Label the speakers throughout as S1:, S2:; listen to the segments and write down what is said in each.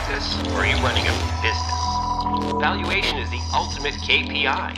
S1: practice or are you running a business? Valuation is the ultimate KPI.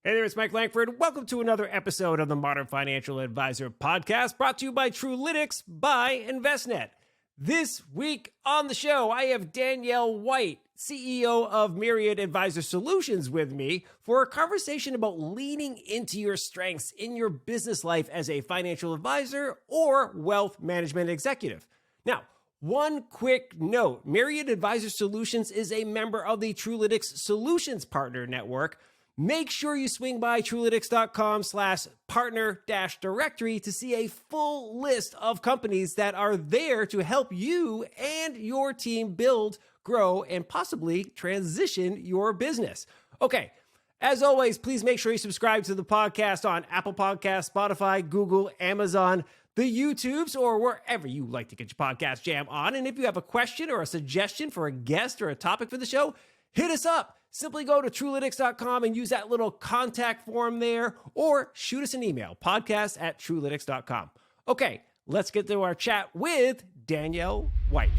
S2: Hey there, it's Mike Langford. Welcome to another episode of the Modern Financial Advisor podcast, brought to you by Truelytics by Envestnet. This week on the show, I have Danielle White, CEO of Myriad Advisor Solutions, with me for a conversation about leaning into your strengths in your business life as a financial advisor or wealth management executive. Now, one quick note, Myriad Advisor Solutions is a member of the Truelytics Solutions Partner Network. Make sure you swing by truelytics.com/partner-directory to see a full list of companies that are there to help you and your team build, grow, and possibly transition your business. Okay, as always, please make sure you subscribe to the podcast on Apple Podcasts, Spotify, Google, Amazon, the YouTubes, or wherever you like to get your podcast jam on. And if you have a question or a suggestion for a guest or a topic for the show, hit us up. Simply go to truelytics.com and use that little contact form there, or shoot us an email, podcast@truelytics.com. Okay, let's get to our chat with Danielle White.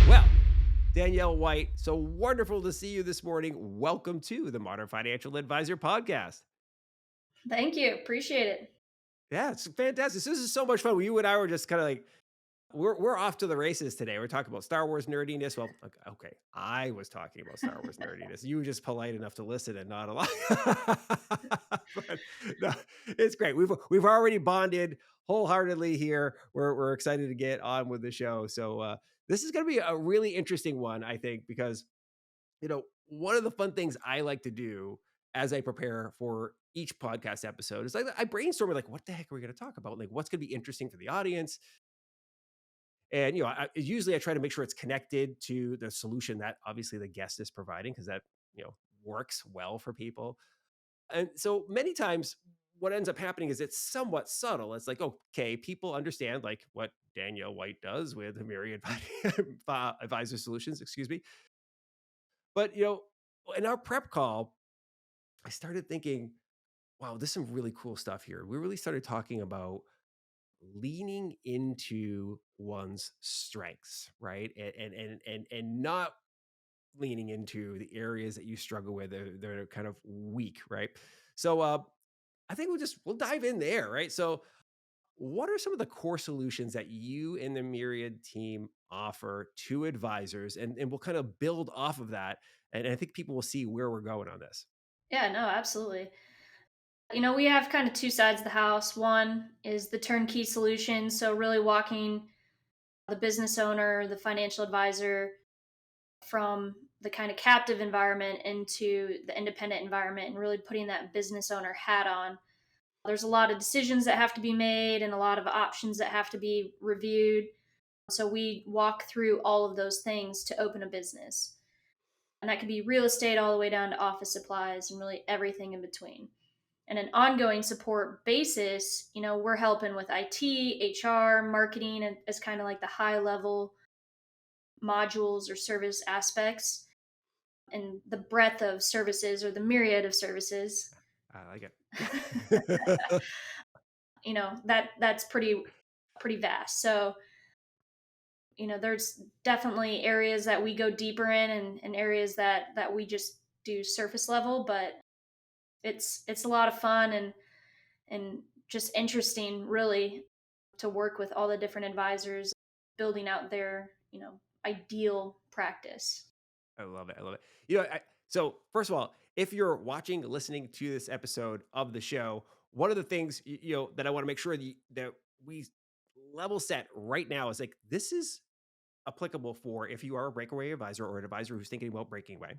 S2: Well, Danielle White, so wonderful to see you this morning. Welcome to the Modern Financial Advisor podcast.
S3: Thank you. Appreciate it.
S2: Yeah, it's fantastic. This is so much fun. You and I were just kind of like, we're off to the races today. We're talking about Star Wars nerdiness. Well, okay, I was talking about Star Wars nerdiness. You were just polite enough to listen and not a lot. But no, it's great. We've already bonded wholeheartedly here. We're excited to get on with the show. So this is going to be a really interesting one, I think, because one of the fun things I like to do as I prepare for each podcast episode is like I brainstorm like, what the heck are we going to talk about? Like, what's going to be interesting for the audience? And, usually I try to make sure it's connected to the solution that obviously the guest is providing, because that, works well for people. And so many times what ends up happening is it's somewhat subtle. It's like, okay, people understand like what Danielle White does with Myriad Advisor Solutions, excuse me. But, in our prep call, I started thinking, wow, there's some really cool stuff here. We really started talking about leaning into one's strengths, right? And not leaning into the areas that you struggle with. They're kind of weak, right? So I think we'll dive in there, right? So what are some of the core solutions that you and the Myriad team offer to advisors? And we'll kind of build off of that. And I think people will see where we're going on this.
S3: Yeah, no, absolutely. We have kind of two sides of the house. One is the turnkey solution. So really walking the business owner, the financial advisor from the kind of captive environment into the independent environment and really putting that business owner hat on. There's a lot of decisions that have to be made and a lot of options that have to be reviewed. So we walk through all of those things to open a business. And that could be real estate all the way down to office supplies and really everything in between. And an ongoing support basis, we're helping with IT, HR, marketing as kind of like the high level modules or service aspects, and the breadth of services or the myriad of services.
S2: I like it.
S3: That's pretty vast. So, there's definitely areas that we go deeper in and areas that we just do surface level, but it's a lot of fun and just interesting really to work with all the different advisors building out their, ideal practice.
S2: I love it. So first of all, if you're watching, listening to this episode of the show, one of the things, that I want to make sure that we level set right now is like, this is applicable for if you are a breakaway advisor or an advisor who's thinking about breaking away.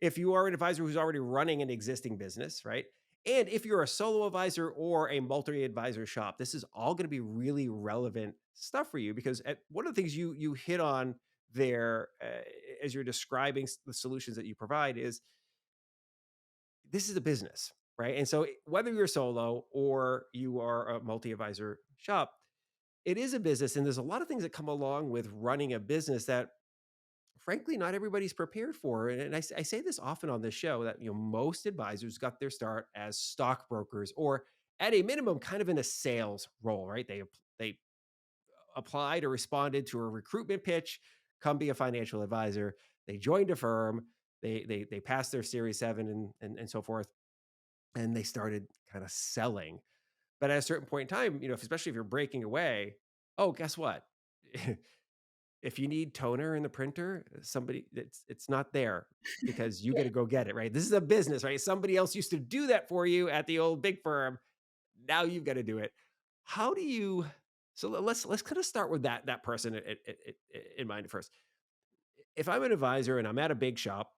S2: If you are an advisor who's already running an existing business, right? And if you're a solo advisor or a multi-advisor shop, this is all going to be really relevant stuff for you, because one of the things you hit on there as you're describing the solutions that you provide is this is a business, right? And so whether you're solo or you are a multi-advisor shop, it is a business. And there's a lot of things that come along with running a business that frankly, not everybody's prepared for. And I say this often on this show that, most advisors got their start as stockbrokers or at a minimum, kind of in a sales role, right? They applied or responded to a recruitment pitch, come be a financial advisor. They joined a firm. They passed their Series 7 and so forth, and they started kind of selling. But at a certain point in time, especially if you're breaking away, oh, guess what? If you need toner in the printer, somebody it's not there because you
S3: Yeah.
S2: got to go get it, right? This is a business, right? Somebody else used to do that for you at the old big firm. Now you've got to do it. How do you so let's kind of start with that person in mind first. If I'm an advisor and I'm at a big shop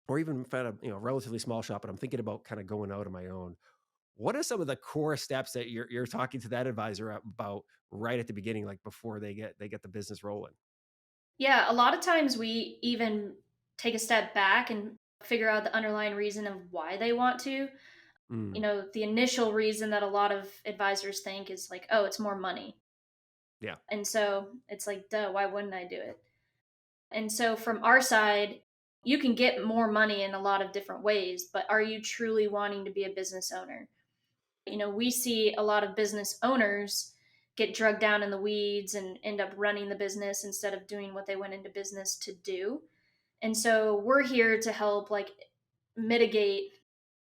S2: or even if at a relatively small shop and I'm thinking about kind of going out on my own, what are some of the core steps that you're talking to that advisor about right at the beginning, like before they get the business rolling?
S3: Yeah, a lot of times we even take a step back and figure out the underlying reason of why they want to.
S2: Mm,
S3: The initial reason that a lot of advisors think is like, oh, it's more money.
S2: yeah.
S3: And so it's like, duh, why wouldn't I do it? And so from our side, you can get more money in a lot of different ways, but are you truly wanting to be a business owner? We see a lot of business owners get drugged down in the weeds and end up running the business instead of doing what they went into business to do. And so we're here to help like mitigate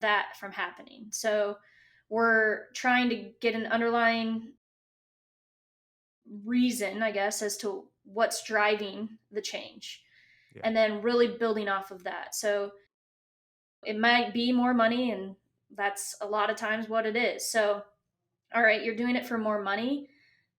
S3: that from happening. So we're trying to get an underlying reason, I guess, as to what's driving the change
S2: Yeah.
S3: and then really building off of that. So it might be more money, and that's a lot of times what it is. So, all right, you're doing it for more money.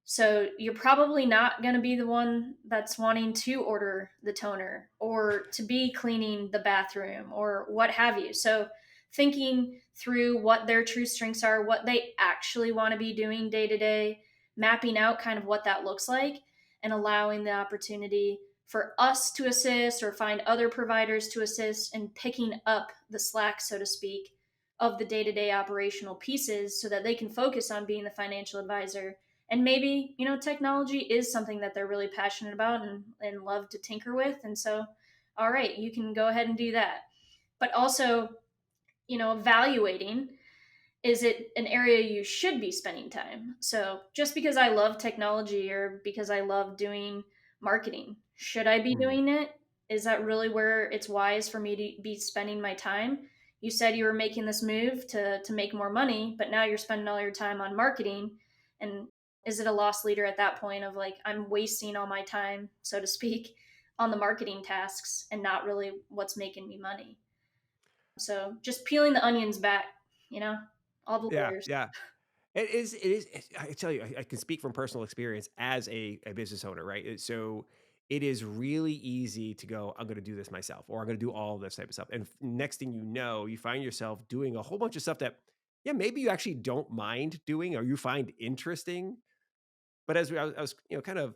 S3: So you're probably not going to be the one that's wanting to order the toner or to be cleaning the bathroom or what have you. So thinking through what their true strengths are, what they actually want to be doing day to day, mapping out kind of what that looks like and allowing the opportunity for us to assist or find other providers to assist and picking up the slack, so to speak, of the day-to-day operational pieces so that they can focus on being the financial advisor. And maybe technology is something that they're really passionate about and love to tinker with, and so all right, you can go ahead and do that. But also evaluating, is it an area you should be spending time? So just because I love technology or because I love doing marketing, should I be
S2: Mm,
S3: doing it? Is that really where it's wise for me to be spending my time? You said you were making this move to make more money, but now you're spending all your time on marketing. And is it a loss leader at that point of like, I'm wasting all my time, so to speak, on the marketing tasks and not really what's making me money? So just peeling the onions back, you know, all the
S2: yeah,
S3: layers.
S2: yeah. I tell you, I can speak from personal experience as a business owner, right? So it is really easy to go, I'm going to do this myself, or I'm going to do all this type of stuff. And next thing you know, you find yourself doing a whole bunch of stuff that, yeah, maybe you actually don't mind doing or you find interesting. But I was, kind of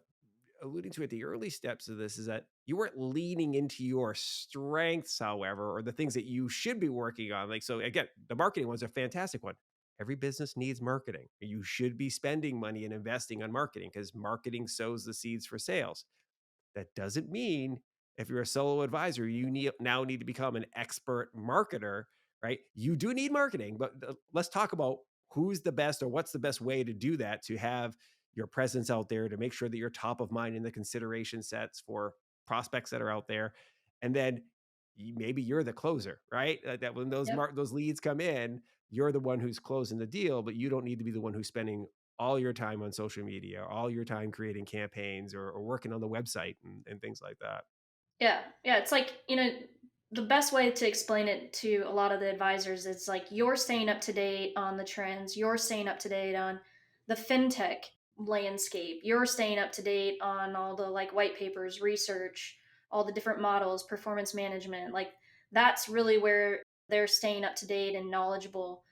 S2: alluding to at the early steps of this is that you weren't leaning into your strengths, however, or the things that you should be working on. Like, so again, the marketing one's a fantastic one. Every business needs marketing. You should be spending money and investing on marketing because marketing sows the seeds for sales. That doesn't mean if you're a solo advisor, you now need to become an expert marketer, right? You do need marketing, but let's talk about who's the best or what's the best way to do that to have your presence out there to make sure that you're top of mind in the consideration sets for prospects that are out there. And then maybe you're the closer, right? That when
S3: Yep.
S2: those leads come in, you're the one who's closing the deal, but you don't need to be the one who's spending all your time on social media, all your time creating campaigns or working on the website and things like that.
S3: Yeah. Yeah. It's like, the best way to explain it to a lot of the advisors is like you're staying up to date on the trends, you're staying up to date on the fintech landscape, you're staying up to date on all the like white papers, research, all the different models, performance management. Like that's really where they're staying up to date and knowledgeable,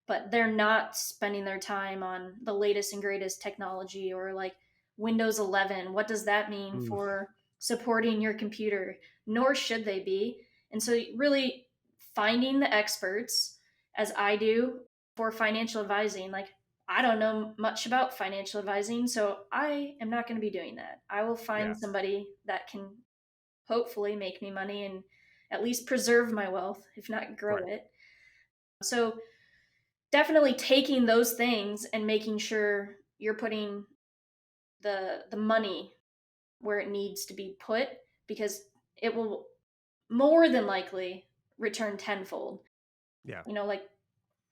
S3: but they're not spending their time on the latest and greatest technology or like Windows 11. What does that mean
S2: Mm,
S3: for supporting your computer? Nor should they be. And so, really finding the experts, as I do for financial advising, like I don't know much about financial advising, so I am not going to be doing that. I will
S2: yeah,
S3: find somebody that can hopefully make me money and at least preserve my wealth, if not grow
S2: right.
S3: it. So, definitely taking those things and making sure you're putting the money where it needs to be put because it will more than likely return tenfold.
S2: Yeah.
S3: Like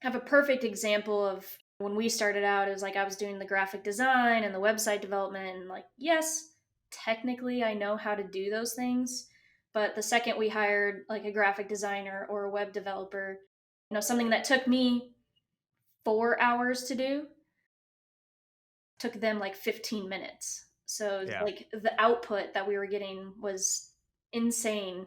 S3: have a perfect example of when we started out, it was like I was doing the graphic design and the website development. And like, yes, technically I know how to do those things. But the second we hired like a graphic designer or a web developer, something that took me 4 hours to do took them like 15 minutes. So
S2: Yeah.
S3: like the output that we were getting was insane.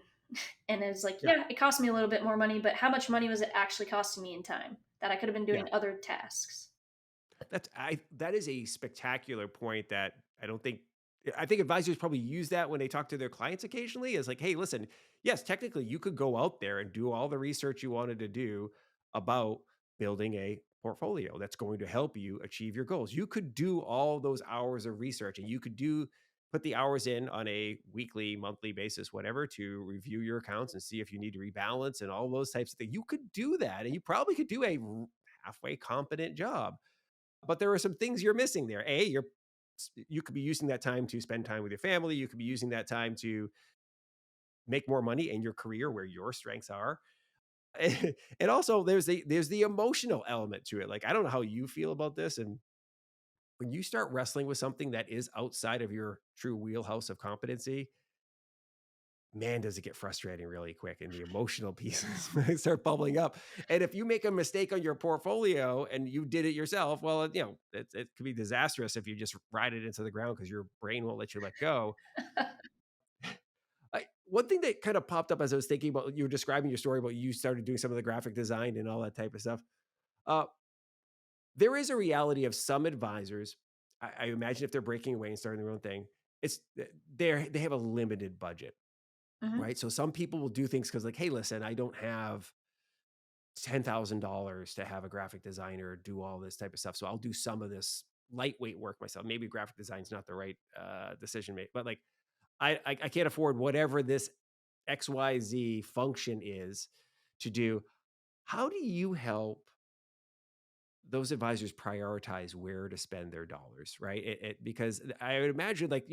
S3: And it was like,
S2: Yeah.
S3: yeah, it cost me a little bit more money, but how much money was it actually costing me in time that I could have been
S2: Yeah.
S3: doing other tasks?
S2: That is a spectacular point that I think advisors probably use that when they talk to their clients occasionally is like, hey, listen, yes, technically you could go out there and do all the research you wanted to do about building a portfolio that's going to help you achieve your goals. You could do all those hours of research and you could put the hours in on a weekly, monthly basis, whatever, to review your accounts and see if you need to rebalance and all those types of things. You could do that and you probably could do a halfway competent job, but there are some things you're missing there. You could be using that time to spend time with your family. You could be using that time to make more money in your career where your strengths are. And also there's the emotional element to it. Like, I don't know how you feel about this. And when you start wrestling with something that is outside of your true wheelhouse of competency, man, does it get frustrating really quick. And the emotional pieces start bubbling up. And if you make a mistake on your portfolio and you did it yourself, well, it could be disastrous if you just ride it into the ground because your brain won't let you let go. One thing that kind of popped up as I was thinking about you were describing your story about you started doing some of the graphic design and all that type of stuff. Uh, there is a reality of some advisors. I imagine if they're breaking away and starting their own thing, it's they have a limited budget.
S3: Hmm.
S2: Right? So some people will do things because, like, "Hey, listen, I don't have $10,000 to have a graphic designer do all this type of stuff, so I'll do some of this lightweight work myself." Maybe graphic design is not the right, decision make, but, like, I can't afford whatever this XYZ function is to do. How do you help those advisors prioritize where to spend their dollars, right? Because I would imagine, like,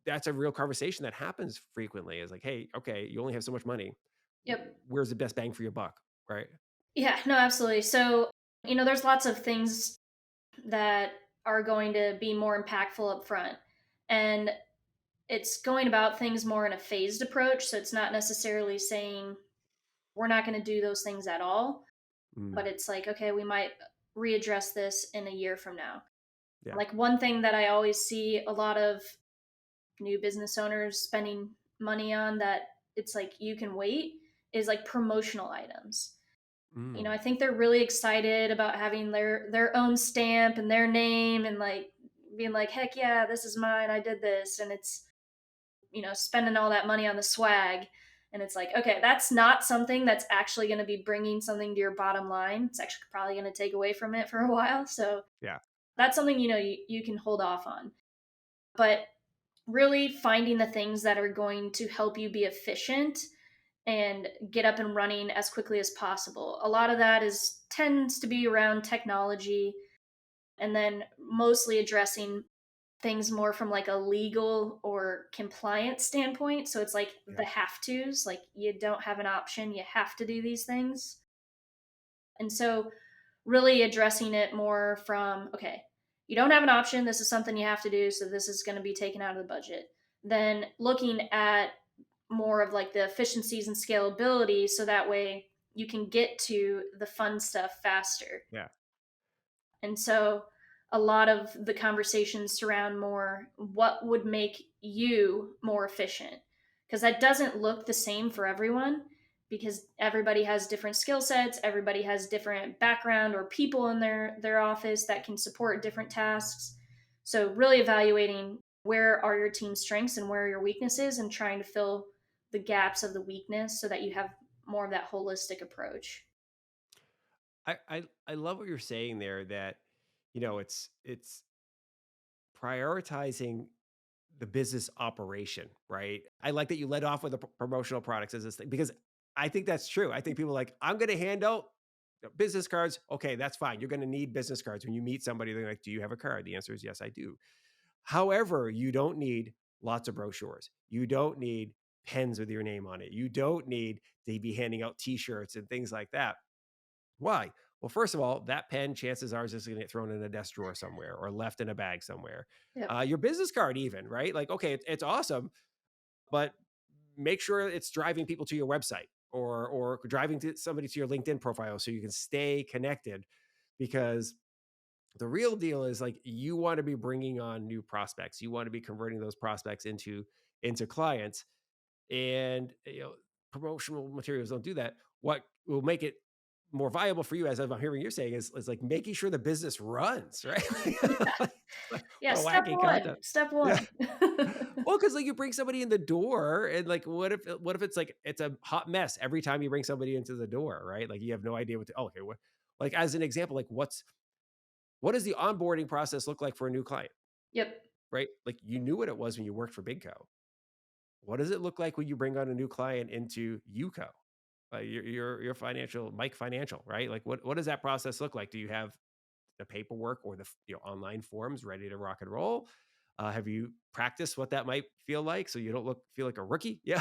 S2: that's a real conversation that happens frequently is like, "Hey, okay, you only have so much money.
S3: Yep.
S2: Where's the best bang for your buck?" Right?
S3: Yeah, no, absolutely. So, there's lots of things that are going to be more impactful up front. And it's going about things more in a phased approach. So it's not necessarily saying we're not going to do those things at all,
S2: Mm,
S3: but it's like, okay, we might readdress this in a year from now.
S2: yeah,
S3: Like one thing that I always see a lot of new business owners spending money on that it's like you can wait is like promotional items.
S2: mm,
S3: I think they're really excited about having their own stamp and their name and like being like, heck yeah, this is mine. I did this. And it's, spending all that money on the swag. And it's like, okay, that's not something that's actually going to be bringing something to your bottom line. It's actually probably going to take away from it for a while. So
S2: yeah.
S3: that's something, you can hold off on. But really finding the things that are going to help you be efficient and get up and running as quickly as possible. A lot of that is tends to be around technology and then mostly addressing things more from like a legal or compliance standpoint. So it's like
S2: Yeah.
S3: the have tos, like you don't have an option, you have to do these things. And so really addressing it more from, okay, you don't have an option, this is something you have to do, so this is going to be taken out of the budget. Then looking at more of like the efficiencies and scalability so that way you can get to the fun stuff faster.
S2: Yeah.
S3: And so a lot of the conversations surround more what would make you more efficient. Because that doesn't look the same for everyone because everybody has different skill sets, everybody has different background or people in their office that can support different tasks. So really evaluating where are your team strengths and where are your weaknesses and trying to fill the gaps of the weakness so that you have more of that holistic approach.
S2: I love what you're saying there that, it's prioritizing the business operation, right? I like that you led off with the promotional products as this thing because I think that's true. I think people are like, I'm going to hand out business cards. Okay, that's fine. You're going to need business cards when you meet somebody. They're like, do you have a card? The answer is yes, I do. However, you don't need lots of brochures. You don't need pens with your name on it. You don't need to be handing out t-shirts and things like that. Why? Well, first of all, that pen, chances are, is just going to get thrown in a desk drawer somewhere or left in a bag somewhere.
S3: Yep.
S2: Your business card, even, right? Like, okay, it's awesome, but make sure it's driving people to your website or driving to somebody to your LinkedIn profile so you can stay connected. Because the real deal is, like, you want to be bringing on new prospects. You want to be converting those prospects into clients, and promotional materials don't do that. What will make it more viable for you, as I'm hearing you're saying, is like making sure the business runs, right?
S3: Yeah.
S2: Like, like,
S3: Yeah.
S2: what a
S3: Step
S2: wacky
S3: one.
S2: concept.
S3: Step
S2: Yeah.
S3: one.
S2: Well, because like you bring somebody in the door, and like, what if it's like it's a hot mess every time you bring somebody into the door, right? Like you have no idea what to. Oh, okay, what? Like as an example, like what does the onboarding process look like for a new client,
S3: Yep.
S2: right? Like you knew what it was when you worked for Big Co. What does it look like when you bring on a new client into UCO? Your financial Mike Financial, right? Like what does that process look like? Do you have the paperwork or the online forms ready to rock and roll? Have you practiced what that might feel like so you don't feel like a rookie? Yeah.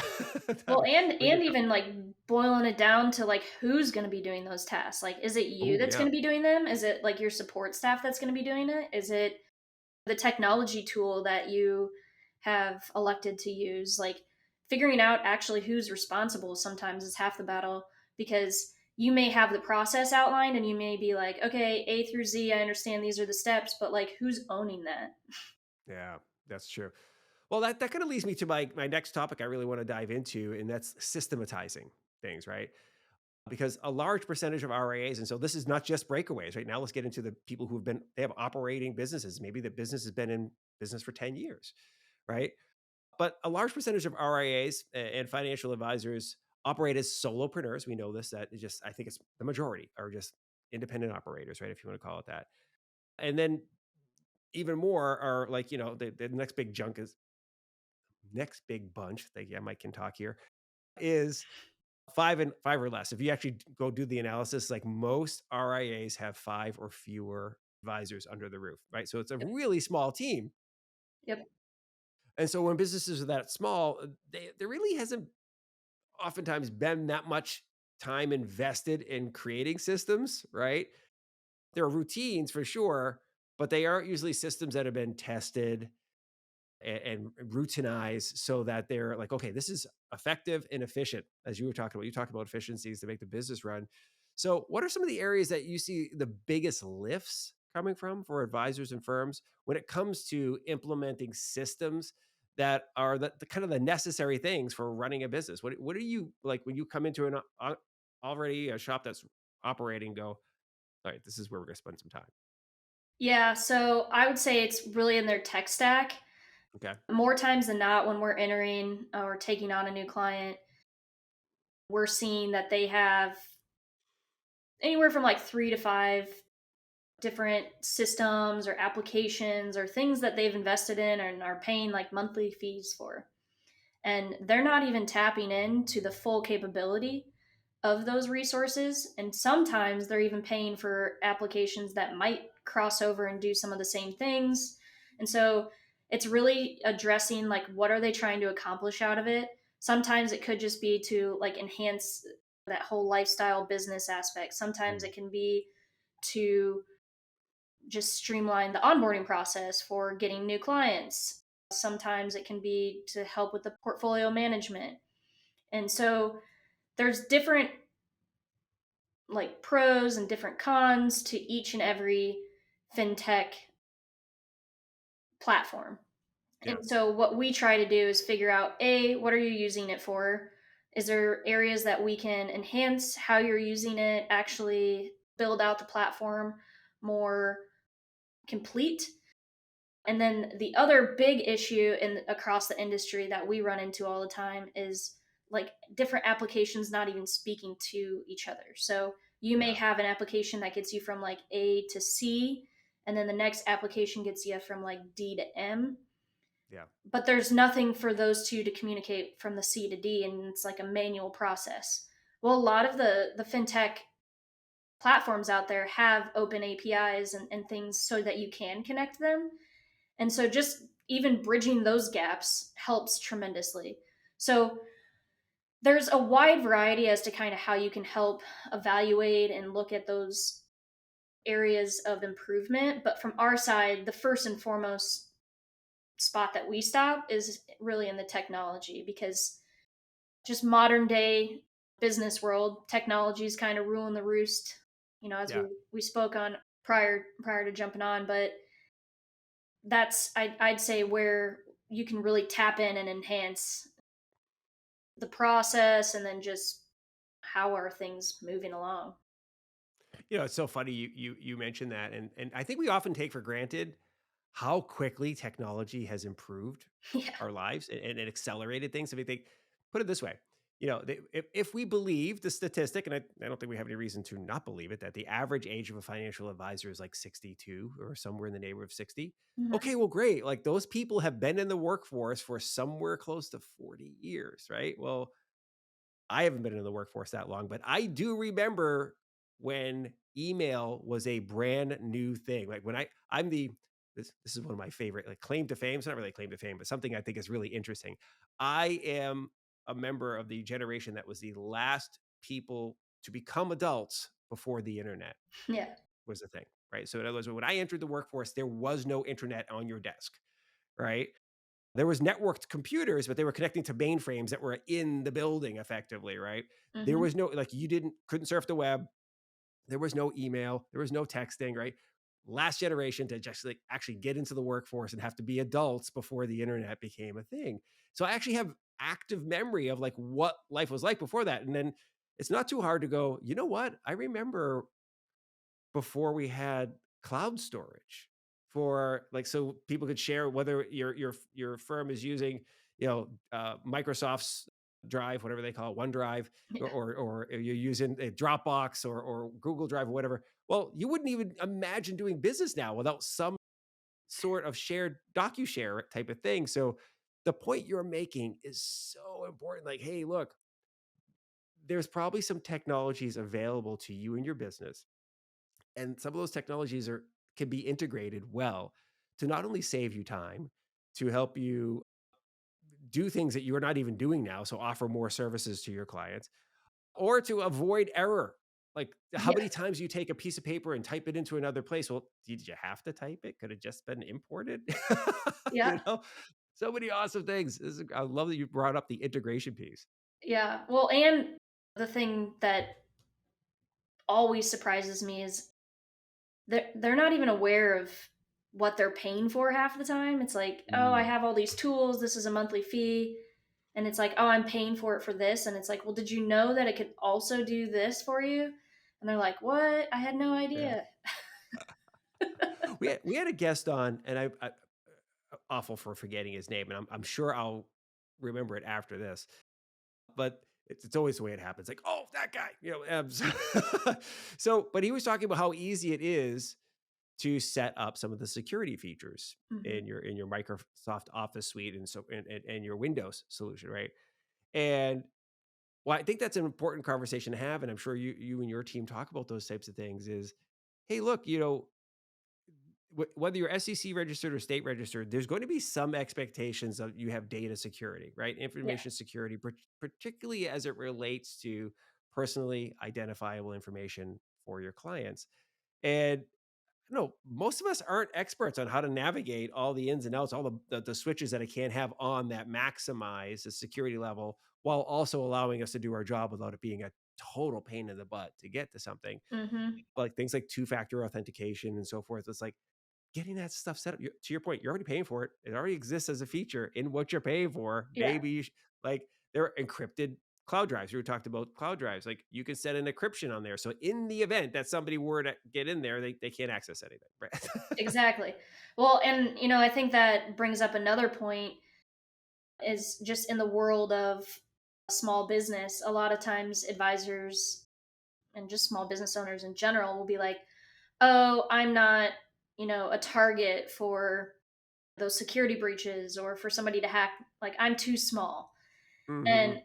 S3: Well, and
S2: When you're
S3: even like boiling it down to like who's going to be doing those tasks. Like, is it you
S2: oh
S3: that's
S2: yeah.
S3: going to be doing them? Is it like your support staff that's going to be doing it? Is it the technology tool that you have elected to use? Like, figuring out actually who's responsible sometimes is half the battle, because you may have the process outlined and you may be like, okay, A through Z, I understand these are the steps, but like, who's owning that?
S2: Yeah, that's true. Well, that kind of leads me to my next topic I really want to dive into, and that's systematizing things, right? Because a large percentage of RIAs, and so this is not just breakaways, right? Now let's get into the people they have operating businesses. Maybe the business has been in business for 10 years, right? But a large percentage of RIAs and financial advisors operate as solopreneurs. We know this, that is just, I think it's the majority are just independent operators, right? If you want to call it that. And then even more are like, the next big junk is next big bunch. Yeah, Mike can talk here is five or less. If you actually go do the analysis, like most RIAs have five or fewer advisors under the roof, right? So it's a
S3: Yep.
S2: really small team.
S3: Yep.
S2: And so when businesses are that small, there really hasn't oftentimes been that much time invested in creating systems, right? There are routines for sure, but they aren't usually systems that have been tested and routinized so that they're like, okay, this is effective and efficient. As you were talking about, you talked about efficiencies to make the business run. So, what are some of the areas that you see the biggest lifts coming from for advisors and firms when it comes to implementing systems that are the kind of the necessary things for running a business? What are you like when you come into an already a shop that's operating? Go, all right, this is where we're going to spend some time.
S3: Yeah. So I would say it's really in their tech stack.
S2: Okay.
S3: More times than not, when we're entering or taking on a new client, we're seeing that they have anywhere from like 3 to 5 different systems or applications or things that they've invested in and are paying like monthly fees for. And they're not even tapping into the full capability of those resources. And sometimes they're even paying for applications that might cross over and do some of the same things. And so it's really addressing like what are they trying to accomplish out of it. Sometimes it could just be to like enhance that whole lifestyle business aspect. Sometimes
S2: Mm,
S3: it can be to just streamline the onboarding process for getting new clients. Sometimes it can be to help with the portfolio management. And so there's different like pros and different cons to each and every fintech platform.
S2: yeah.
S3: And so what we try to do is figure out, A, what are you using it for? Is there areas that we can enhance how you're using it, actually build out the platform more complete? And then the other big issue in across the industry that we run into all the time is like different applications not even speaking to each other. So you may
S2: Yeah.
S3: have an application that gets you from like A to C, and then the next application gets you from like D to M.
S2: Yeah.
S3: But there's nothing for those two to communicate from the C to D, and it's like a manual process. Well, a lot of the fintech platforms out there have open APIs and things so that you can connect them. And so just even bridging those gaps helps tremendously. So there's a wide variety as to kind of how you can help evaluate and look at those areas of improvement. But from our side, the first and foremost spot that we stop is really in the technology, because just modern day business world, technology is kind of ruling the roost, as
S2: Yeah.
S3: we spoke on prior to jumping on. But that's I'd say where you can really tap in and enhance the process, and then just how are things moving along.
S2: It's so funny you mentioned that, and I think we often take for granted how quickly technology has improved
S3: Yeah.
S2: our lives and accelerated things. I mean, put it this way, if we believe the statistic, and I don't think we have any reason to not believe it, that the average age of a financial advisor is like 62 or somewhere in the neighborhood of 60.
S3: Mhm.
S2: Okay, well, great. Like those people have been in the workforce for somewhere close to 40 years, right? Well, I haven't been in the workforce that long, but I do remember when email was a brand new thing. Like when I'm the this is one of my favorite like claim to fame. It's not really a claim to fame, but something I think is really interesting. I am a member of the generation that was the last people to become adults before the internet
S3: Yeah.
S2: was the thing, right? So in other words, when I entered the workforce, there was no internet on your desk, right? There was networked computers, but they were connecting to mainframes that were in the building effectively, right? There
S3: Mhm.
S2: was no like you couldn't surf the web. There was no email. There was no texting, right? Last generation to just like actually get into the workforce and have to be adults before the internet became a thing. So I actually have active memory of like what life was like before that. And then it's not too hard to go, you know what? I remember before we had cloud storage for like so people could share whether your firm is using Microsoft's drive, whatever they call it, OneDrive, or
S3: Yeah.
S2: or you're using a Dropbox or Google Drive or whatever. Well, you wouldn't even imagine doing business now without some sort of shared docu-share type of thing. So the point you're making is so important. Like, hey, look, there's probably some technologies available to you in your business, and some of those technologies can be integrated well to not only save you time, to help you do things that you're not even doing now, so offer more services to your clients, or to avoid error. Like how
S3: Yeah.
S2: many times you take a piece of paper and type it into another place? Well, did you have to type it? Could have just been imported.
S3: Yeah.
S2: So many awesome things. I love that you brought up the integration piece.
S3: Yeah. Well, and the thing that always surprises me is they're not even aware of what they're paying for half the time. It's like, "Oh, I
S2: Mm,
S3: have all these tools. This is a monthly fee." And it's like, "Oh, I'm paying for it for this." And it's like, "Well, did you know that it could also do this for you?" And they're like, "What? I had no
S2: yeah.
S3: idea."
S2: We had a guest on, and I awful for forgetting his name, and I'm sure I'll remember it after this. But it's always the way it happens. Like, oh, that guy, so, but he was talking about how easy it is to set up some of the security features
S3: Mhm.
S2: in your Microsoft Office suite and so and your Windows solution, right? And well, I think that's an important conversation to have, and I'm sure you and your team talk about those types of things. Is hey, look, whether you're SEC registered or state registered, there's going to be some expectations of you have data security, right?
S3: Yeah.
S2: Information security, particularly as it relates to personally identifiable information for your clients. And no, most of us aren't experts on how to navigate all the ins and outs, all the switches that I can have on that maximize the security level while also allowing us to do our job without it being a total pain in the butt to get to something
S3: Mhm.
S2: like things like two-factor authentication and so forth. It's like getting that stuff set up, to your point, you're already paying for it. It already exists as a feature in what you're paying for.
S3: Yeah.
S2: Maybe like there are encrypted cloud drives. We were talked about cloud drives. Like you can set an encryption on there. So in the event that somebody were to get in there, they can't access anything. Right.
S3: Exactly. Well, and I think that brings up another point, is just in the world of small business, a lot of times advisors and just small business owners in general will be like, "Oh, I'm not, a target for those security breaches or for somebody to hack. Like, I'm too small."
S2: Hmm.
S3: And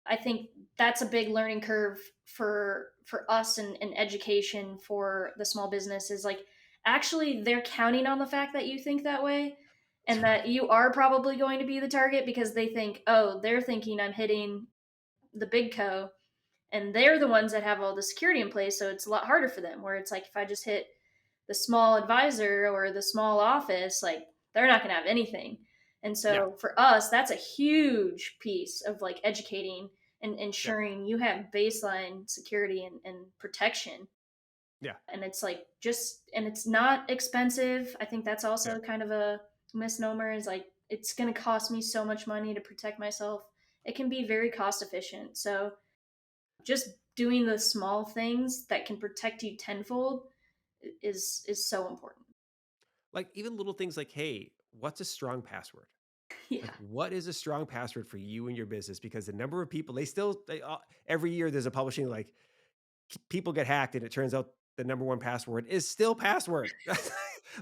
S3: I think that's a big learning curve for us in education for the small business, is like, actually they're counting on the fact that you think that way. and that you are probably going to be the target because they think, oh, they're thinking I'm hitting the big co, and they're the ones that have all the security in place. So it's a lot harder for them. Where it's like, if I just hit the small advisor or the small office, like they're not going to have anything. And
S2: Yeah,
S3: so for us, that's a huge piece of like educating and
S2: yeah,
S3: ensuring you have baseline security and protection.
S2: yeah,
S3: And it's like just, and it's not expensive. I think that's
S2: yeah.
S3: also kind of a misnomer, is like, it's going to cost me so much money to protect myself. It can be very cost efficient. So just doing the small things that can protect you tenfold is so important.
S2: Like even little things like, hey, what's a strong password?
S3: Yeah.
S2: Like, what is a strong password for you and your business? Because the number of people, every year there's a publishing like people get hacked, and it turns out the number one password is still password.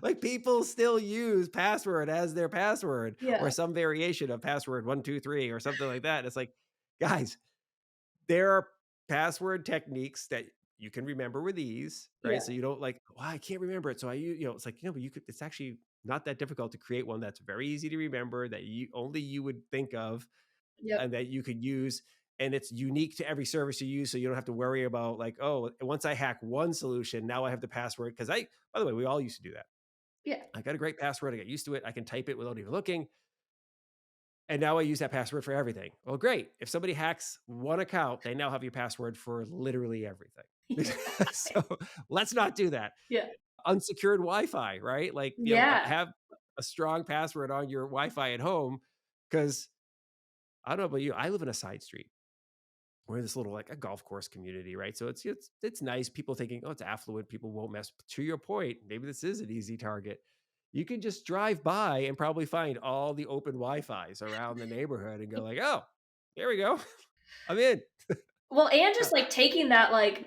S2: Like people still use password as their password or
S3: Yeah.
S2: some variation of password 123 or something like that. It's like, guys, there are password techniques that you can remember with ease, right?
S3: Yeah.
S2: So you don't like, well, I can't remember it. So it's like, but you could, it's actually not that difficult to create one that's very easy to remember that you would think of
S3: Yep.
S2: and that you could use. And it's unique to every service you use. So you don't have to worry about like, oh, once I hack one solution, now I have the password. Cause by the way, we all used to do that.
S3: Yeah.
S2: I got a great password. I got used to it. I can type it without even looking. And now I use that password for everything. Well, great. If somebody hacks one account, they now have your password for literally everything. So let's not do that.
S3: Yeah.
S2: Unsecured Wi-Fi, right? Like,
S3: Yeah.
S2: have a strong password on your Wi-Fi at home because I don't know about you. I live in a side street. We're in this little like a golf course community, right? So it's nice. People thinking, oh, it's affluent. People won't mess. To your point, maybe this is an easy target. You can just drive by and probably find all the open Wi-Fis around the neighborhood and go like, oh, here we go. I'm in.
S3: Well, and
S2: Uh,
S3: just like taking that like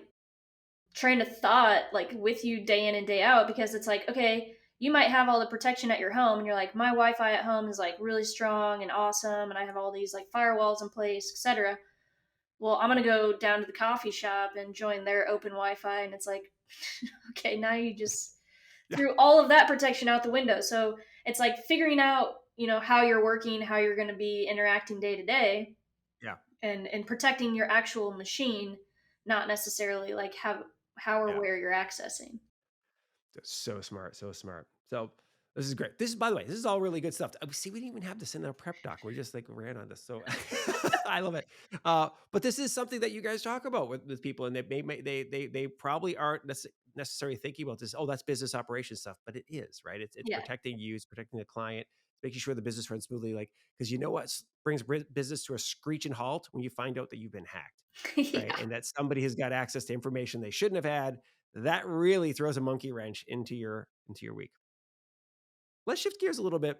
S3: train of thought like with you day in and day out, because it's like, okay, you might have all the protection at your home and you're like, my Wi-Fi at home is like really strong and awesome and I have all these like firewalls in place, etc. Well, I'm gonna go down to the coffee shop and join their open Wi-Fi, and it's like, okay, now you just
S2: yeah,
S3: threw all of that protection out the window. So it's like figuring out, how you're working, how you're going to be interacting day to day,
S2: yeah,
S3: and protecting your actual machine, not necessarily like how or
S2: yeah.
S3: where you're accessing.
S2: So smart, so smart. So this is great. This is, by the way, this is all really good stuff. See, we didn't even have this in our prep doc. We just like ran on this. So I love it. But this is something that you guys talk about with people, and they probably aren't necessarily thinking about this. Oh, that's business operations stuff, but it is, right? It's
S3: Yeah.
S2: protecting you, it's protecting the client, it's making sure the business runs smoothly. Like, because you know what brings business to a screeching halt when you find out that you've been hacked, right?
S3: Yeah.
S2: And that somebody has got access to information they shouldn't have had. That really throws a monkey wrench into your week. Let's shift gears a little bit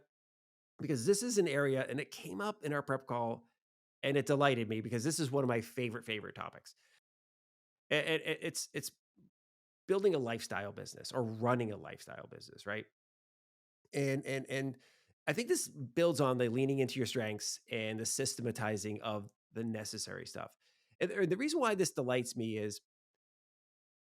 S2: because this is an area and it came up in our prep call and it delighted me because this is one of my favorite topics. And it's building a lifestyle business or running a lifestyle business, right? And I think this builds on the leaning into your strengths and the systematizing of the necessary stuff. And the reason why this delights me is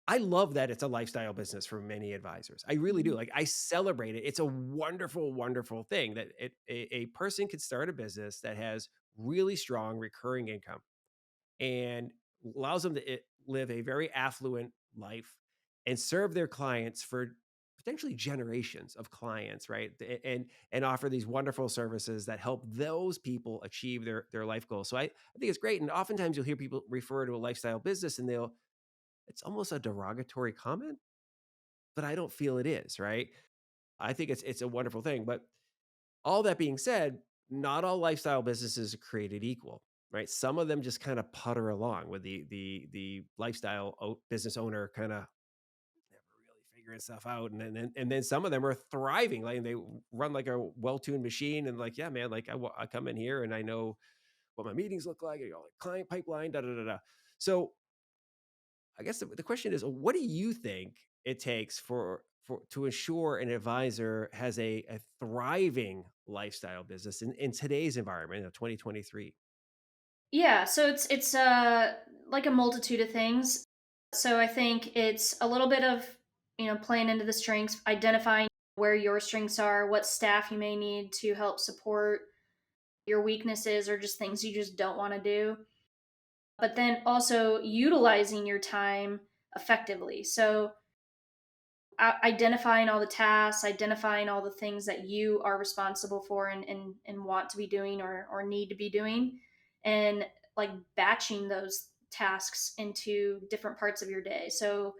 S2: I love that it's a lifestyle business for many advisors. I really do.
S3: Mhm.
S2: Like I celebrate it. It's a wonderful, wonderful thing that a person could start a business that has really strong recurring income and allows them to live a very affluent life and serve their clients for potentially generations of clients, right? And offer these wonderful services that help those people achieve their life goals. So I think it's great. And oftentimes you'll hear people refer to a lifestyle business and it's almost a derogatory comment, but I don't feel it is, right? I think it's a wonderful thing. But all that being said, not all lifestyle businesses are created equal, right? Some of them just kind of putter along with the lifestyle business owner kind of never really figuring stuff out, and then some of them are thriving, like they run like a well-tuned machine, and like, yeah, man, like I come in here and I know what my meetings look like, like client pipeline, da da da da. So I guess the question is, what do you think it takes for to ensure an advisor has a thriving lifestyle business in today's environment of 2023?
S3: Yeah, so it's like a multitude of things. So I think it's a little bit of, playing into the strengths, identifying where your strengths are, what staff you may need to help support your weaknesses or just things you just don't want to do. But then also utilizing your time effectively. So identifying all the tasks, identifying all the things that you are responsible for and want to be doing or need to be doing, and like batching those tasks into different parts of your day. So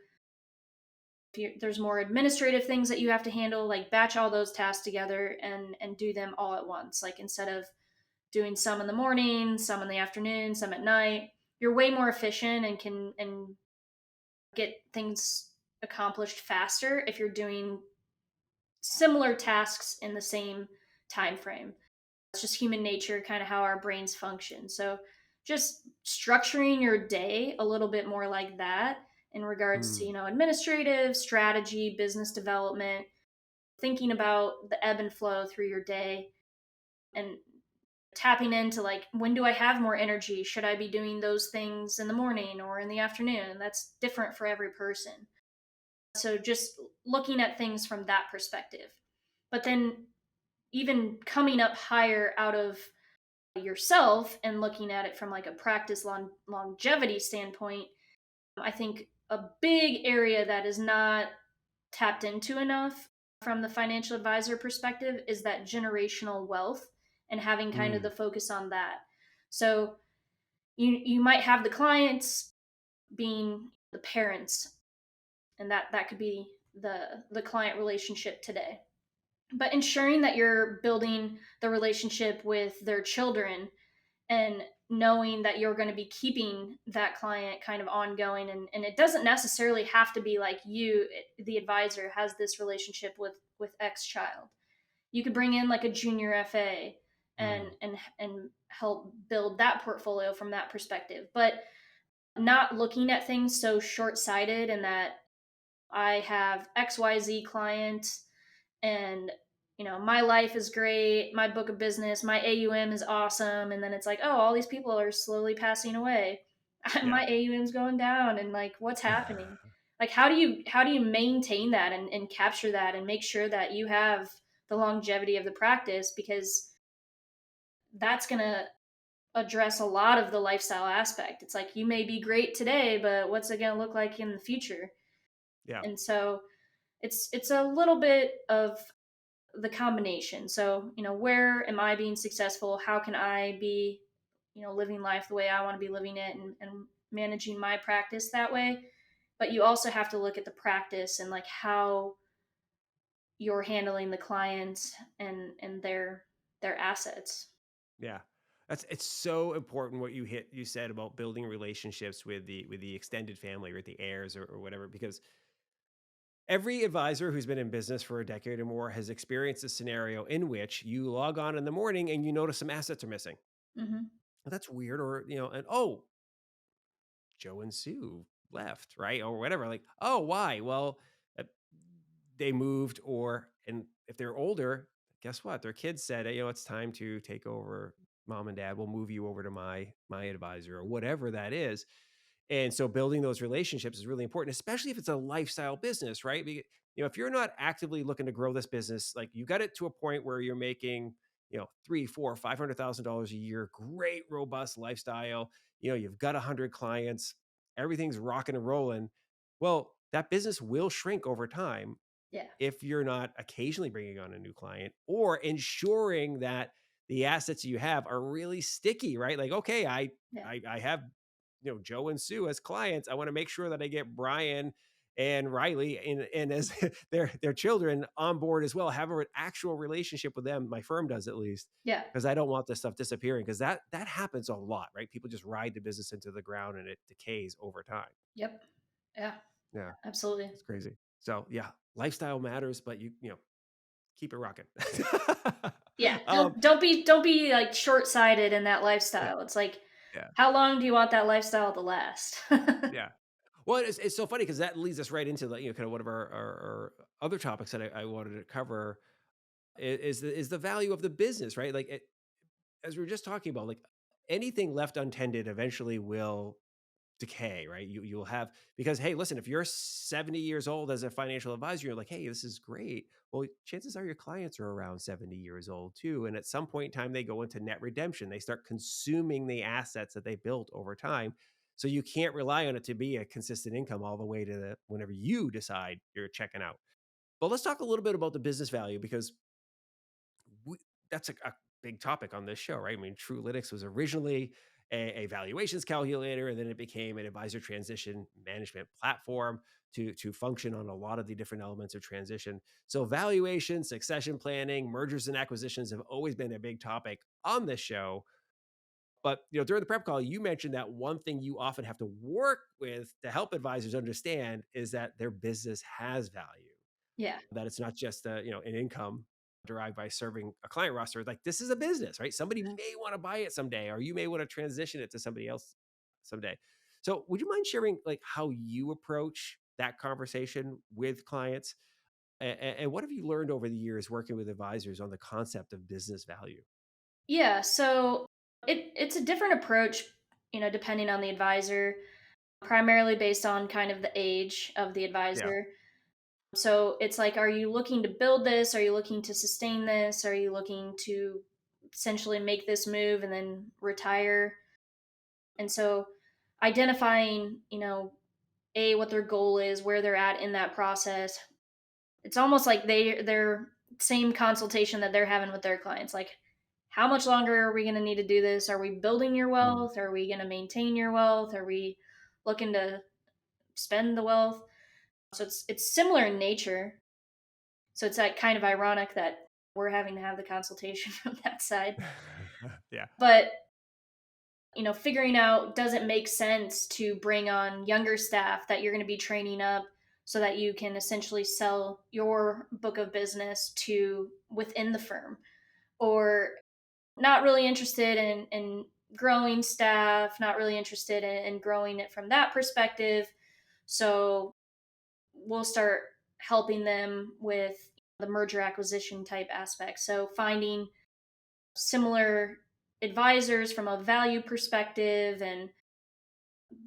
S3: if there's more administrative things that you have to handle, like batch all those tasks together and do them all at once. Like instead of doing some in the morning, some in the afternoon, some at night, you're way more efficient and can and get things accomplished faster if you're doing similar tasks in the same time frame. It's just human nature, kind of how our brains function. So just structuring your day a little bit more like that in regards to,
S2: Mm,
S3: administrative, strategy, business development, thinking about the ebb and flow through your day and tapping into like when do I have more energy? Should I be doing those things in the morning or in the afternoon? That's different for every person. So just looking at things from that perspective. But then even coming up higher out of yourself and looking at it from like a practice longevity standpoint, I think a big area that is not tapped into enough from the financial advisor perspective is that generational wealth and having kind of
S2: mm,
S3: the focus on that. So you might have the clients being the parents, and that could be the client relationship today, but ensuring that you're building the relationship with their children and knowing that you're going to be keeping that client kind of ongoing, and it doesn't necessarily have to be like you, the advisor, has this relationship with X child. You could bring in like a junior FA and
S2: mm.
S3: and help build that portfolio from that perspective, but not looking at things so short-sighted and that I have XYZ client and my life is great, my book of business, my AUM is awesome, and then it's like, oh, all these people are slowly passing away.
S2: Yeah.
S3: My AUM's going down, and like what's happening? Like how do you maintain that and capture that and make sure that you have the longevity of the practice, because that's going to address a lot of the lifestyle aspect. It's like you may be great today, but what's it going to look like in the future?
S2: Yeah.
S3: And so it's a little bit of the combination. So, where am I being successful? How can I be, living life the way I want to be living it, and managing my practice that way? But you also have to look at the practice and like how you're handling the clients and their assets.
S2: Yeah. It's so important what you said about building relationships with the extended family or the heirs or whatever, because every advisor who's been in business for a decade or more has experienced a scenario in which you log on in the morning and you notice some assets are missing.
S3: Hmm.
S2: Well, that's weird. Or, and oh, Joe and Sue left, right? Or whatever. Like, oh, why? Well, uh, they moved, or, and if they're older, guess what? Their kids said, hey, it's time to take over. Mom and dad will move you over to my advisor or whatever that is. And so building those relationships is really important, especially if it's a lifestyle business, right? If you're not actively looking to grow this business, like you got it to a point where you're making, three, four, $500,000 a year, great, robust lifestyle. You've got 100 clients, everything's rocking and rolling. Well, that business will shrink over time
S3: Yeah.
S2: if you're not occasionally bringing on a new client or ensuring that the assets you have are really sticky, right? Like, okay,
S3: Yeah.
S2: I have, Joe and Sue as clients. I want to make sure that I get Brian and Riley and as their children on board as well, have an actual relationship with them. My firm does, at least,
S3: Yeah.
S2: because I don't want this stuff disappearing, because that happens a lot, right? People just ride the business into the ground and it decays over time.
S3: Yep. Yeah.
S2: Yeah,
S3: Absolutely.
S2: it's crazy. So yeah, lifestyle matters, but keep it rocking.
S3: Yeah.
S2: um,
S3: Don't be like short-sighted in that
S2: yeah,
S3: lifestyle. It's like,
S2: yeah,
S3: how long do you want that lifestyle to last?
S2: yeah. Well, it's so funny because that leads us right into the, kind of one of our other topics that I wanted to cover is the value of the business, right? Like as we were just talking about, like anything left untended eventually will decay, right? You'll have, because hey, listen, if you're 70 years old as a financial advisor, you're like, hey, this is great. Well, chances are your clients are around 70 years old too. And at some point in time, they go into net redemption. They start consuming the assets that they built over time. So you can't rely on it to be a consistent income all the way to whenever you decide you're checking out. But let's talk a little bit about the business value, because we, that's a big topic on this show, right? I mean, Truelytics was originally a valuations calculator, and then it became an advisor transition management platform to function on a lot of the different elements of transition. So, valuation, succession planning, mergers and acquisitions have always been a big topic on this show. But during the prep call, you mentioned that one thing you often have to work with to help advisors understand is that their business has value,
S3: Yeah.
S2: that it's not just an income derived by serving a client roster. Like, this is a business, right? Somebody may want to buy it someday, or you may want to transition it to somebody else someday. So would you mind sharing like how you approach that conversation with clients, and what have you learned over the years working with advisors on the concept of business value?
S3: Yeah. So it's a different approach, depending on the advisor, primarily based on kind of the age of the
S2: Yeah.
S3: advisor. So it's like, are you looking to build this? Are you looking to sustain this? Are you looking to essentially make this move and then retire? And so identifying, what their goal is, where they're at in that process. It's almost like they're same consultation that they're having with their clients. Like, how much longer are we going to need to do this? Are we building your
S2: Mm.
S3: wealth? Are we going to maintain your wealth? Are we looking to spend the wealth? So it's similar in nature. So it's like kind of ironic that we're having to have the consultation from that side.
S2: Yeah.
S3: But figuring out, does it make sense to bring on younger staff that you're going to be training up so that you can essentially sell your book of business to within the firm, or not really interested in growing staff, not really interested in growing it from that perspective. So we'll start helping them with the merger acquisition type aspect. So finding similar advisors from a value perspective and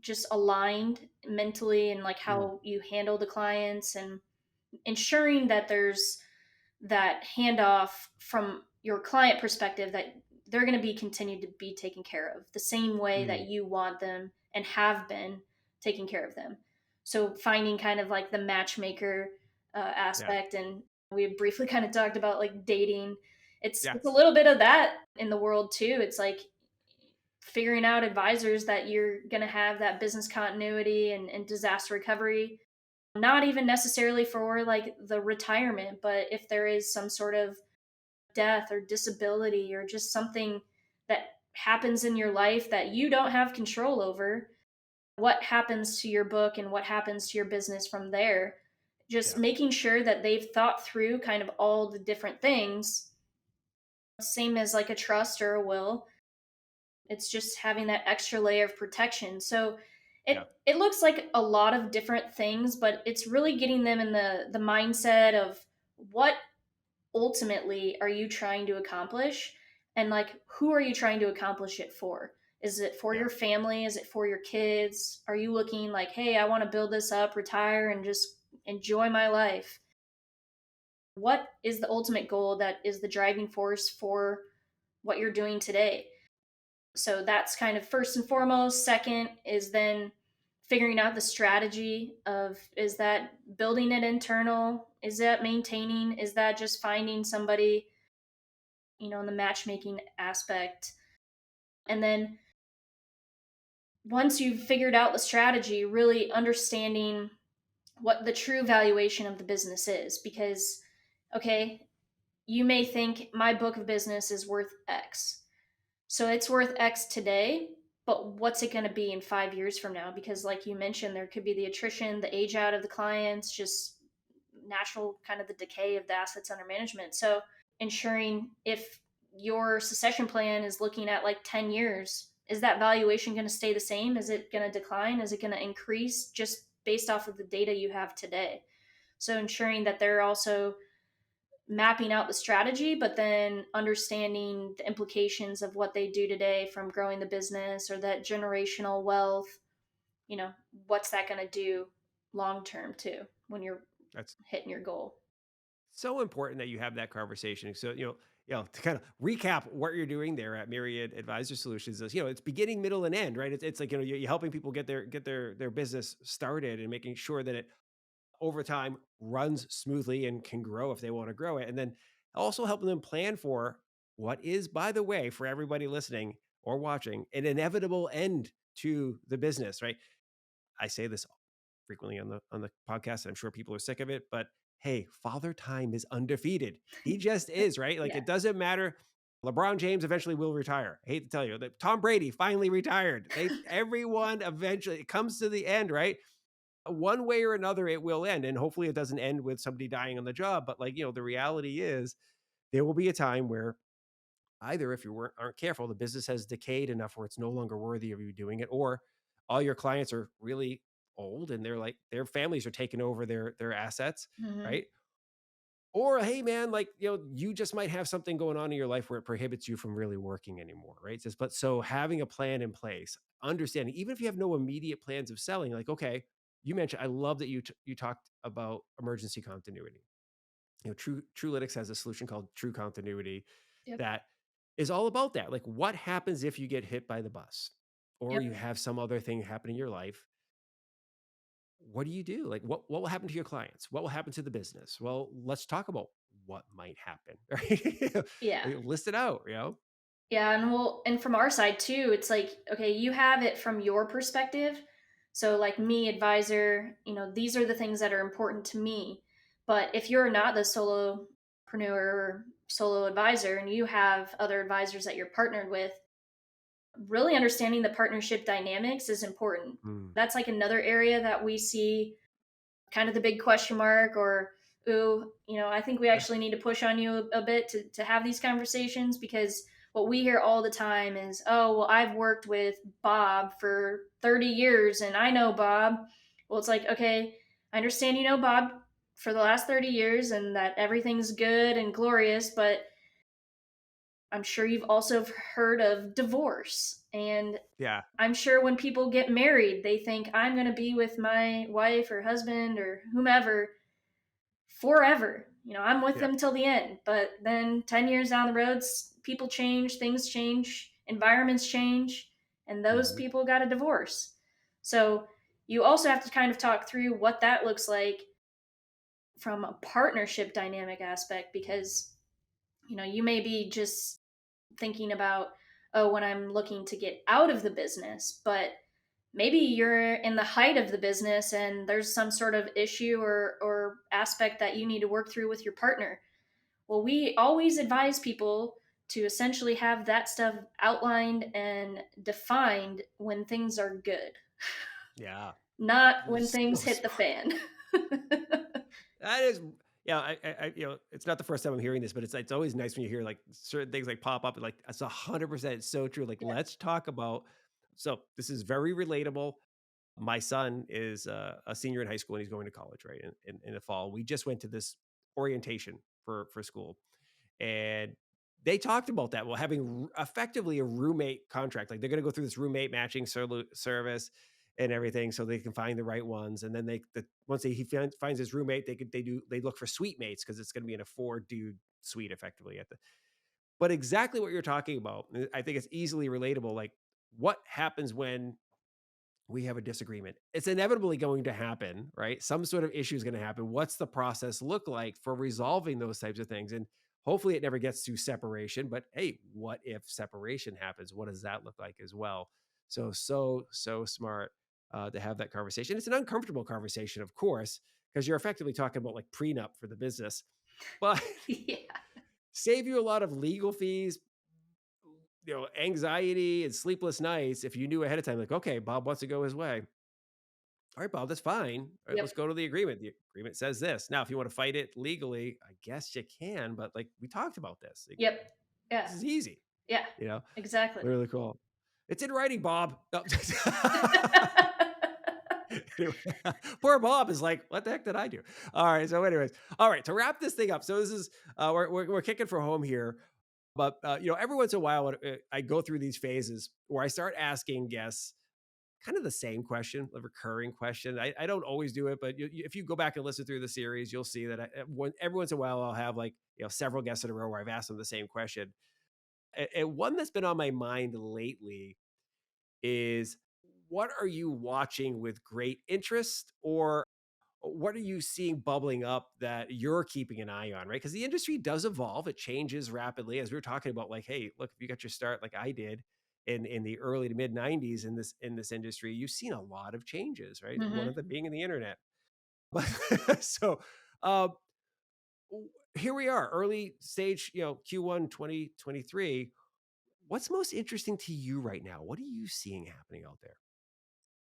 S3: just aligned mentally, and like
S2: Mm.
S3: how you handle the clients, and ensuring that there's that handoff from your client perspective, that they're going to be continued to be taken care of the same way that
S2: Mm.
S3: you want them and have been taking care of them. So finding kind of like the matchmaker
S2: Yeah.
S3: aspect. And we briefly kind of talked about like dating. It's a
S2: Yes.
S3: little bit of that in the world too. It's like figuring out advisors that you're going to have that business continuity and disaster recovery, not even necessarily for like the retirement, but if there is some sort of death or disability or just something that happens in your life that you don't have control over, what happens to your book and what happens to your business from there. Just
S2: Yeah.
S3: making sure that they've thought through kind of all the different things, same as like a trust or a will. It's just having that extra layer of protection. So
S2: Yeah.
S3: it looks like a lot of different things, but it's really getting them in the mindset of what ultimately are you trying to accomplish, and like who are you trying to accomplish it for? Is it for
S2: Yeah.
S3: your family? Is it for your kids? Are you looking like, hey, I want to build this up, retire, and just enjoy my life? What is the ultimate goal that is the driving force for what you're doing today? So that's kind of first and foremost. Second is then figuring out the strategy of, is that building it internal? Is that maintaining? Is that just finding somebody, in the matchmaking aspect? And then once you've figured out the strategy, really understanding what the true valuation of the business is. Because, okay, you may think my book of business is worth X. So it's worth X today, but what's it going to be in 5 years from now? Because, like you mentioned, there could be the attrition, the age out of the clients, just natural kind of the decay of the assets under management. So, ensuring if your succession plan is looking at like 10 years, is that valuation going to stay the same? Is it going to decline? Is it going to increase just based off of the data you have today? So, ensuring that they're also mapping out the strategy, but then understanding the implications of what they do today, from growing the business or that generational wealth. you know, what's that going to do long term too when you're
S2: That's
S3: hitting your goal.
S2: so important that you have that conversation. So, to kind of recap what you're doing there at Myriad Advisor Solutions is, it's beginning, middle, and end, right? It's like, you're helping people get their business started and making sure that it over time runs smoothly and can grow if they want to grow it. And then also helping them plan for what is, by the way, for everybody listening or watching, an inevitable end to the business, right? I say this frequently on the podcast. I'm sure people are sick of it, but hey, Father Time is undefeated. He just is, right? Like,
S3: Yeah.
S2: it doesn't matter. LeBron James eventually will retire. I hate to tell you that Tom Brady finally retired. Everyone eventually, it comes to the end, right? One way or another, it will end, and hopefully it doesn't end with somebody dying on the job. But like, the reality is there will be a time where either, if you aren't careful, the business has decayed enough where it's no longer worthy of you doing it, or all your clients are really old and they're like, their families are taking over their assets,
S3: Hmm.
S2: right? Or hey man, like, you just might have something going on in your life where it prohibits you from really working anymore, right? But so having a plan in place, understanding, even if you have no immediate plans of selling, like, okay, you mentioned, I love that you talked about emergency continuity. Truelytics has a solution called True Continuity
S3: Yep.
S2: that is all about that. Like, what happens if you get hit by the bus or
S3: Yep.
S2: you have some other thing happen in your life? What do you do? Like, what will happen to your clients? What will happen to the business? Well, let's talk about what might happen. Right?
S3: Yeah.
S2: Like, list it out.
S3: Yeah, and from our side too, it's like, okay, you have it from your perspective. So like me, advisor, these are the things that are important to me. But if you're not the solopreneur or solo advisor and you have other advisors that you're partnered with, really understanding the partnership dynamics is important.
S2: Mm,
S3: That's like another area that we see kind of the big question mark, or ooh, I think we actually need to push on you a bit to have these conversations, because what we hear all the time is, oh, well, I've worked with Bob for 30 years and I know Bob. Well, it's like, okay, I understand you know Bob for the last 30 years and that everything's good and glorious, but I'm sure you've also heard of divorce. And
S2: yeah.
S3: I'm sure when people get married, they think I'm going to be with my wife or husband or whomever forever. I'm with
S2: Yeah.
S3: them till the end. But then 10 years down the road, people change, things change, environments change, and those
S2: Mhm.
S3: people got a divorce. So you also have to kind of talk through what that looks like from a partnership dynamic aspect, because you may be just thinking about, oh, when I'm looking to get out of the business, but maybe you're in the height of the business and there's some sort of issue or aspect that you need to work through with your partner. Well, we always advise people to essentially have that stuff outlined and defined when things are good,
S2: Yeah.
S3: not when
S2: So
S3: things hit the
S2: smart.
S3: fan.
S2: That is, yeah. It's not the first time I'm hearing this, but it's always nice when you hear like certain things like pop up. Like, that's 100% so true. Like,
S3: Yeah.
S2: let's talk about. So this is very relatable. My son is a senior in high school and he's going to college, right? In the fall, we just went to this orientation for school, and they talked about that. Well, having effectively a roommate contract, like they're going to go through this roommate matching service and everything, so they can find the right ones. And then once finds his roommate, they look for suite mates because it's going to be in a 4 dude suite effectively at the. But exactly what you're talking about, I think it's easily relatable. Like, what happens when we have a disagreement? It's inevitably going to happen, right? Some sort of issue is going to happen. What's the process look like for resolving those types of things? And hopefully it never gets to separation, but hey, what if separation happens? What does that look like as well? So smart to have that conversation. It's an uncomfortable conversation, of course, because you're effectively talking about like prenup for the business, but
S3: Yeah.
S2: save you a lot of legal fees, anxiety and sleepless nights if you knew ahead of time, like, okay, Bob wants to go his way. All right, Bob, that's fine. All right, let's
S3: Yep.
S2: go to the agreement. The agreement says this. Now, if you want to fight it legally, I guess you can, but like, we talked about this. Like,
S3: Yep. Yeah.
S2: this is easy,
S3: Yeah.
S2: you know,
S3: Exactly.
S2: really cool. It's in writing, Bob. No. Anyway, poor Bob is like, what the heck did I do? All right. So, anyways, all right. To wrap this thing up, so this is we're kicking for home here, but every once in a while, I go through these phases where I start asking guests kind of the same question, a recurring question. I don't always do it, but if you go back and listen through the series, you'll see that every once in a while I'll have like, several guests in a row where I've asked them the same question. And one that's been on my mind lately is, what are you watching with great interest, or what are you seeing bubbling up that you're keeping an eye on, right? Because the industry does evolve, it changes rapidly. As we were talking about, like, hey, look, if you got your start like I did in the early to mid 90s in this industry, you've seen a lot of changes, right? One
S3: Hmm.
S2: of them being in the internet. But so um, here we are, early stage, Q1 2023. What's most interesting to you right now? What are you seeing happening out there?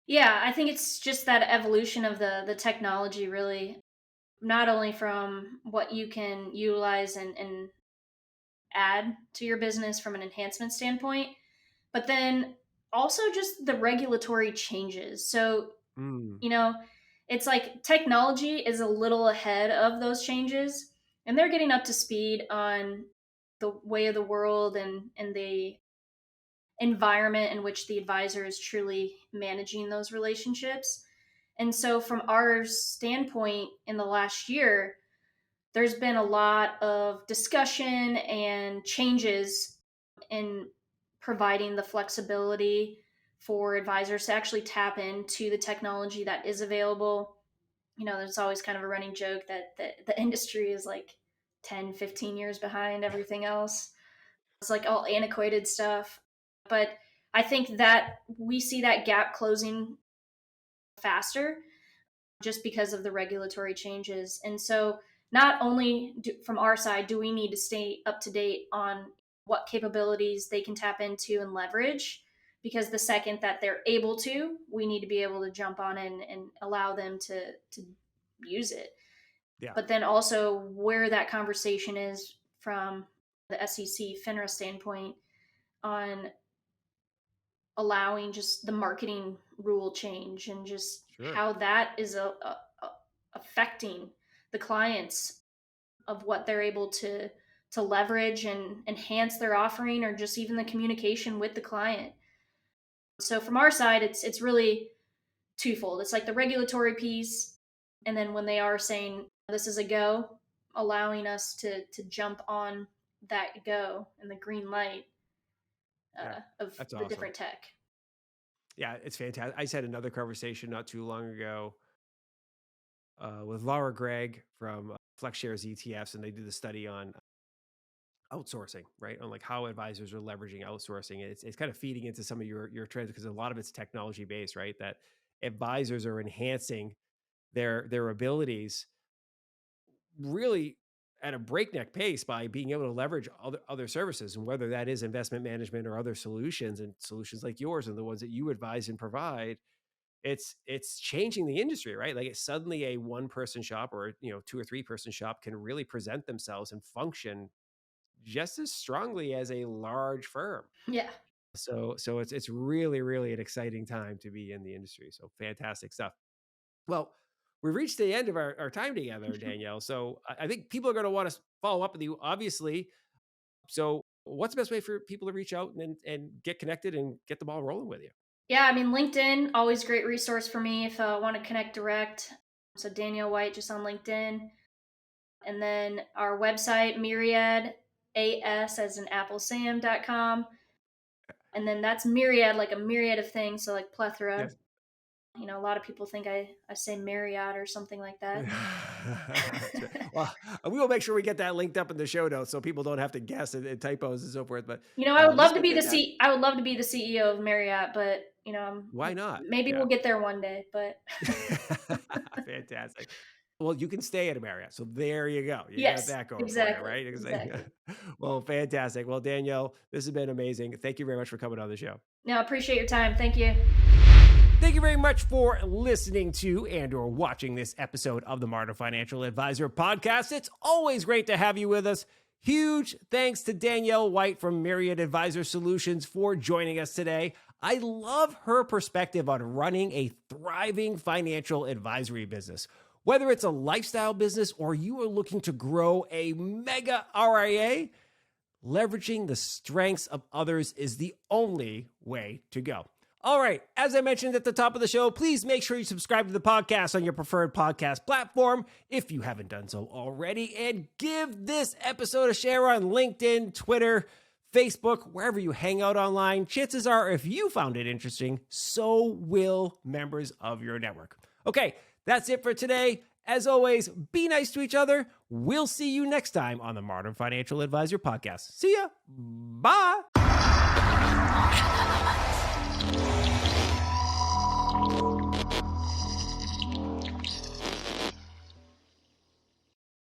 S3: Yeah, I think it's just that evolution of the technology, really, not only from what you can utilize and add to your business from an enhancement standpoint, but then also just the regulatory changes. So,
S2: Mm,
S3: you know, it's like technology is a little ahead of those changes, and they're getting up to speed on the way of the world and the environment in which the advisor is truly managing those relationships. And so, from our standpoint in the last year, there's been a lot of discussion and changes in providing the flexibility for advisors to actually tap into the technology that is available. There's always kind of a running joke that the industry is like 10, 15 years behind everything else. It's like all antiquated stuff. But I think that we see that gap closing faster just because of the regulatory changes. And so, not only from our side do we need to stay up to date on what capabilities they can tap into and leverage, because the second that they're able to, we need to be able to jump on and allow them to use it.
S2: yeah,
S3: But then also where that conversation is from the SEC FINRA standpoint on allowing just the marketing rule change and just
S2: sure.
S3: how that is affecting the clients of what they're able to leverage and enhance their offering, or just even the communication with the client. So from our side, it's really twofold. It's like the regulatory piece, and then when they are saying this is a go, allowing us to jump on that go and the green light
S2: Yeah,
S3: of
S2: that's
S3: the
S2: awesome.
S3: different tech.
S2: Yeah, it's fantastic. I just had another conversation not too long ago with Laura Gregg from FlexShares ETFs, and they did the study on outsourcing, right? On like how advisors are leveraging outsourcing. It's kind of feeding into some of your trends, because a lot of it's technology based, right? That advisors are enhancing their abilities really at a breakneck pace by being able to leverage other services, and whether that is investment management or other solutions, and solutions like yours and the ones that you advise and provide. It's changing the industry, right? Like, it's suddenly a one person shop, or two or three person shop can really present themselves and function just as strongly as a large firm.
S3: Yeah.
S2: So it's really, really an exciting time to be in the industry. So fantastic stuff. Well, we've reached the end of our time together, Danielle. So I think people are going to want to follow up with you, obviously. So what's the best way for people to reach out and get connected and get the ball rolling with you?
S3: Yeah, I mean, LinkedIn, always great resource for me if I want to connect direct. So Danielle White, just on LinkedIn. And then our website, Myriad, AS as in applesam.com. And then that's Myriad, like a myriad of things. So like plethora.
S2: Yes.
S3: A lot of people think I say Marriott or something like that.
S2: That's right. Well, we will make sure we get that linked up in the show notes so people don't have to guess and typos and so forth. But
S3: I would
S2: this has
S3: love to
S2: been
S3: be
S2: fantastic.
S3: I would love to be the CEO of Marriott, but
S2: Why not?
S3: maybe
S2: Yeah.
S3: we'll get there one day. But
S2: Fantastic. Well, you can stay at a Marriott. So there you go. You got
S3: yes,
S2: that going for you,
S3: exactly,
S2: right?
S3: exactly.
S2: Well, fantastic. Well, Danielle, this has been amazing. Thank you very much for coming on the show.
S3: No, appreciate your time. Thank you.
S2: Thank you very much for listening to and or watching this episode of the Modern Financial Advisor podcast. It's always great to have you with us. Huge thanks to Danielle White from Myriad Advisor Solutions for joining us today. I love her perspective on running a thriving financial advisory business. Whether it's a lifestyle business or you are looking to grow a mega RIA, leveraging the strengths of others is the only way to go. All right, as I mentioned at the top of the show, please make sure you subscribe to the podcast on your preferred podcast platform if you haven't done so already, and give this episode a share on LinkedIn, Twitter, Facebook, wherever you hang out online. Chances are, if you found it interesting, so will members of your network. Okay, that's it for today. As always, be nice to each other. We'll see you next time on the Modern Financial Advisor Podcast. See ya. Bye.